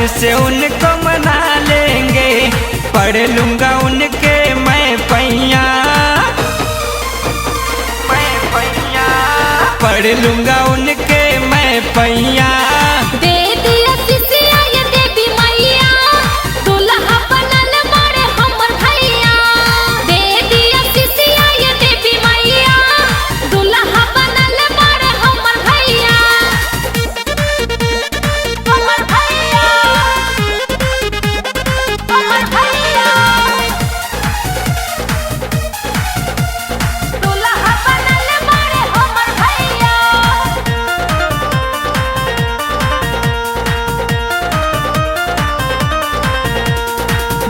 से उनको मना लेंगे, पढ़ लूंगा उनके मैं पैया, पढ़ लूंगा उनके मैं पैया। दे दिया सिसिया ये देवी मैया, दुल्हा बनल बड़े हमर भैया। दे दिया सिसिया ये देवी मैया, दुल्हा बनल बड़े हमर भैया, हमर भैया, हमर भैया। दुल्हा बनल बड़े हमर भैया।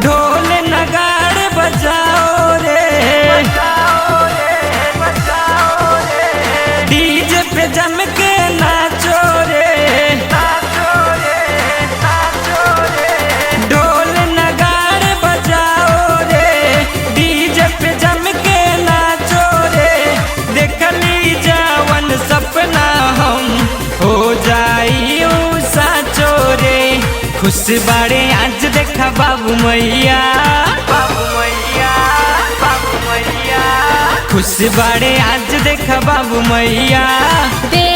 ढोल नगाड़े बजाओ रे, डीजे पे जम के नाचो रे, ढोल नगाड़े बजाओ रे, डीजे पे जम के नाचो रे। देख ली जावन सपना हम हो जाई ऊ साचो रे। खुश बाड़े आज देखा बाबू मैया, बाबू मैया, बाबू मैया। खुश बाड़े आज देखा बाबू मैया। दे